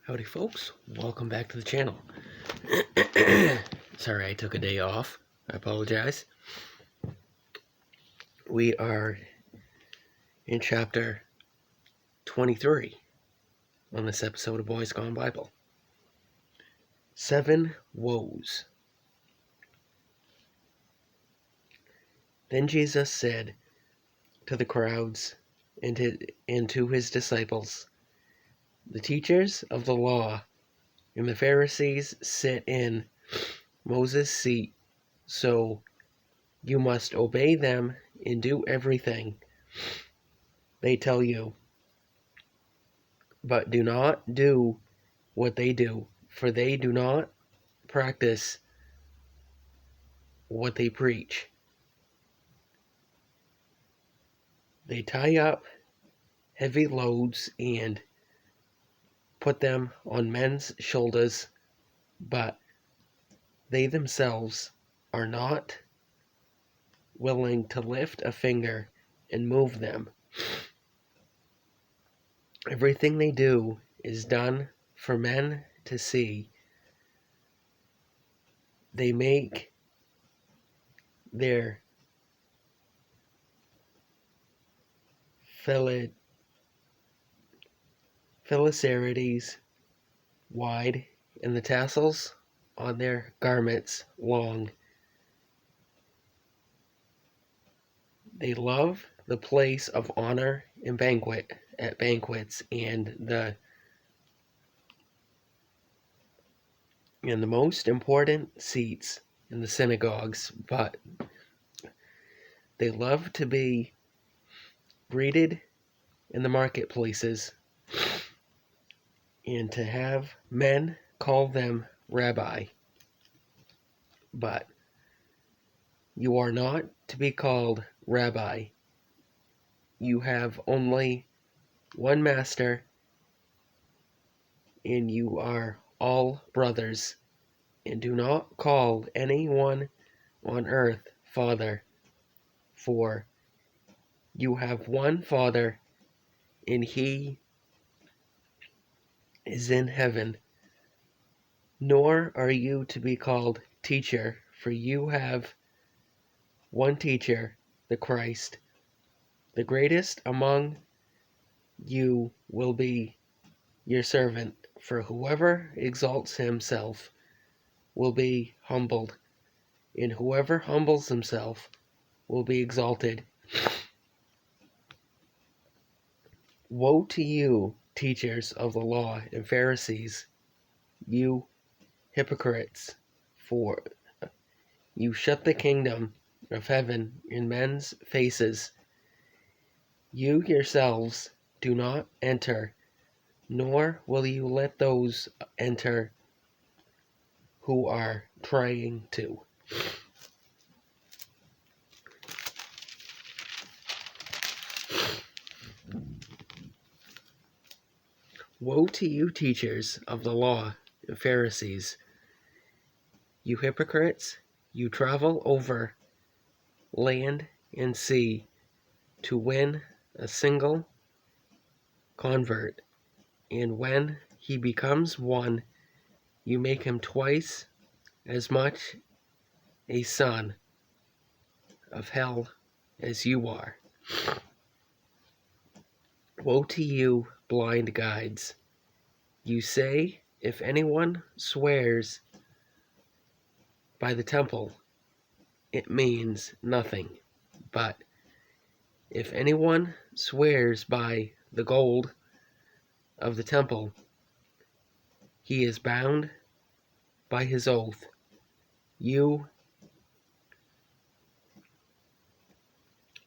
Howdy folks, welcome back to the channel. Sorry I took a day off, I apologize. We are in chapter 23 on this episode of Boys Gone Bible. 7 woes. Then Jesus said to the crowds and to his disciples, "The teachers of the law and the Pharisees sit in Moses' seat, so you must obey them and do everything they tell you. But do not do what they do, for they do not practice what they preach. They tie up heavy loads and put them on men's shoulders, but they themselves are not willing to lift a finger and move them. Everything they do is done for men to see. They make their phylacterities wide and the tassels on their garments long. They love the place of honor at banquets and the most important seats in the synagogues, but they love to be greeted in the marketplaces and to have men call them rabbi. But you are not to be called rabbi. You have only one master, and you are all brothers. And do not call anyone on earth Father, for you have one Father, and he is in heaven. Nor are you to be called teacher, for you have one teacher, the Christ. The greatest among you will be your servant, for whoever exalts himself will be humbled, and whoever humbles himself will be exalted. Woe to you, teachers of the law and Pharisees, you hypocrites, for you shut the kingdom of heaven in men's faces. You yourselves do not enter, nor will you let those enter who are trying to. Woe to you, teachers of the law and Pharisees, you hypocrites! You travel over land and sea to win a single convert, and when he becomes one, you make him twice as much a son of hell as you are. Woe to you, blind guides! You say, if anyone swears by the temple, it means nothing. But if anyone swears by the gold of the temple, he is bound by his oath. You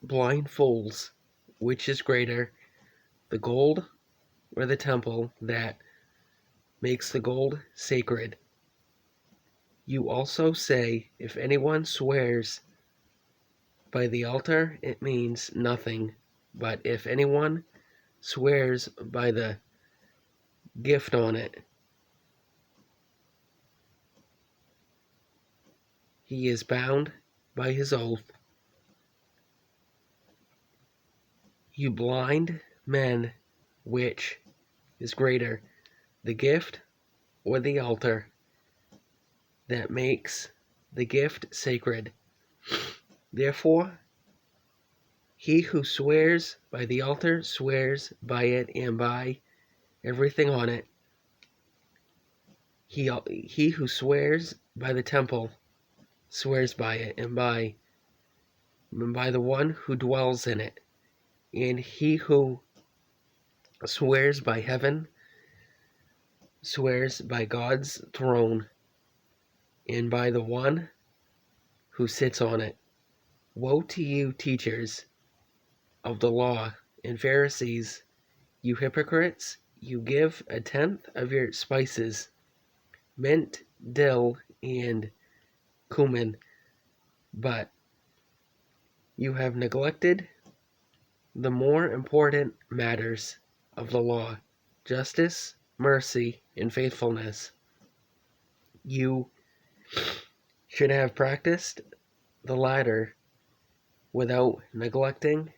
blind fools, which is greater, the gold or the temple that makes the gold sacred? You also say, if anyone swears by the altar, it means nothing. But if anyone swears by the gift on it, he is bound by his oath. You blind men, which is greater, the gift or the altar that makes the gift sacred. Therefore, he who swears by the altar swears by it and by everything on it. He who swears by the temple swears by it and by the one who dwells in it. And he who swears by heaven swears by God's throne and by the one who sits on it. Woe to you, teachers of the law and Pharisees, you hypocrites! You give a tenth of your spices, mint, dill, and cumin, but you have neglected the more important matters of the law: justice, mercy, and faithfulness. You should have practiced the latter without neglecting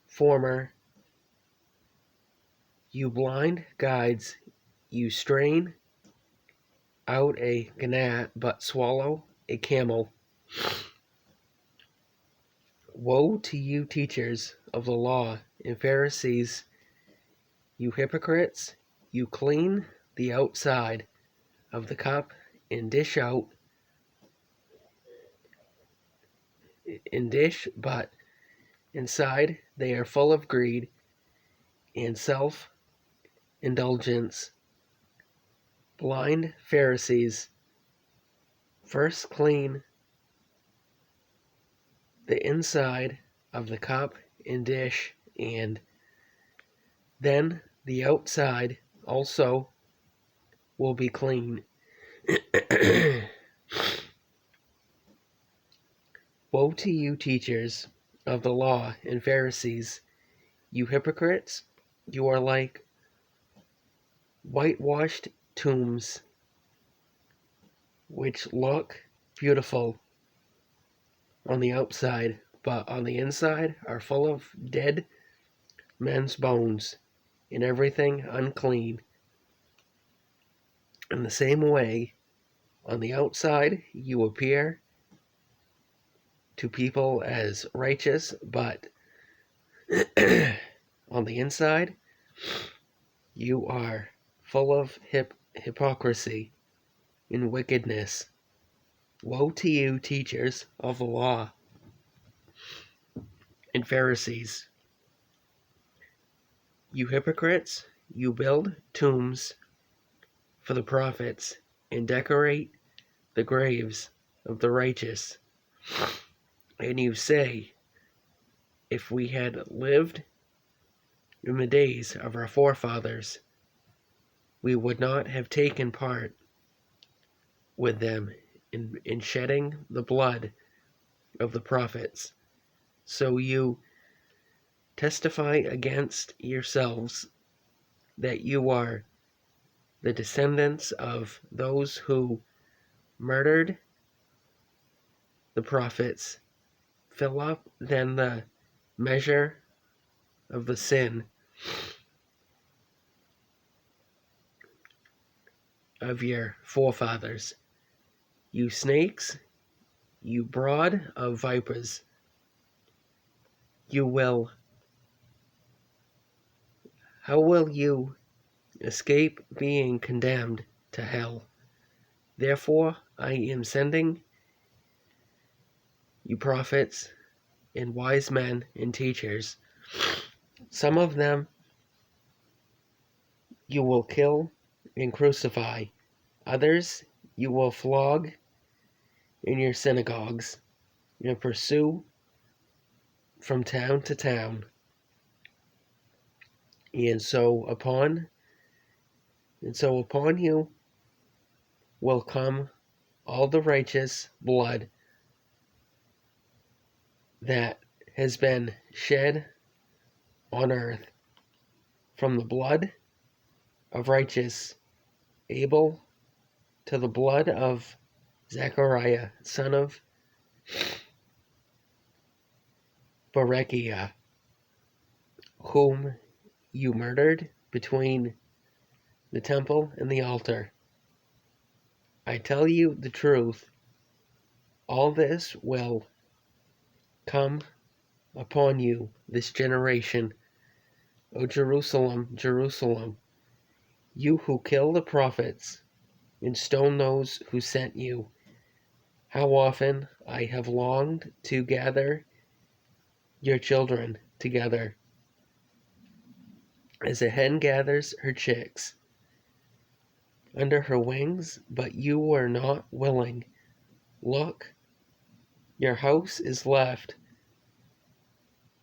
former. You blind guides, you strain out a gnat but swallow a camel. Woe to you, teachers of the law and Pharisees, you hypocrites! You clean the outside of the cup and dish but inside they are full of greed and self-indulgence. Blind Pharisees, first clean the inside of the cup and dish, and then the outside also will be clean. Woe to you, teachers of the law and Pharisees, you hypocrites! You are like whitewashed tombs, which look beautiful on the outside, but on the inside are full of dead men's bones and everything unclean. In the same way, on the outside you appear to people as righteous, but on the inside you are full of hypocrisy and wickedness. Woe to you, teachers of the law and Pharisees, you hypocrites! You build tombs for the prophets and decorate the graves of the righteous. And you say, if we had lived in the days of our forefathers, we would not have taken part with them in shedding the blood of the prophets. So you testify against yourselves that you are the descendants of those who murdered the prophets. Fill up then the measure of the sin of your forefathers. You snakes, you brood of vipers, how will you escape being condemned to hell? Therefore I am sending you prophets and wise men and teachers. Some of them you will kill and crucify. Others you will flog in your synagogues and pursue from town to town. And so upon you will come all the righteous blood that has been shed on earth, from the blood of righteous Abel to the blood of Zechariah, son of Berechiah, whom you murdered between the temple and the altar. I tell you the truth, all this will come upon you, this generation. O Jerusalem, Jerusalem, you who kill the prophets and stone those who sent you, how often I have longed to gather your children together, as a hen gathers her chicks under her wings, but you were not willing. Look, your house is left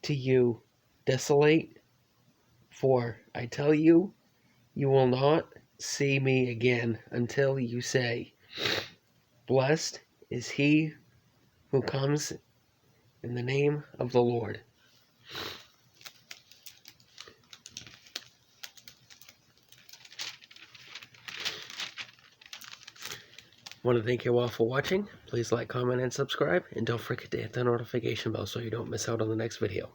to you desolate, for I tell you, you will not see me again until you say, blessed is he who comes in the name of the Lord. I want to thank you all for watching. Please like, comment, and subscribe. And don't forget to hit the notification bell so you don't miss out on the next video.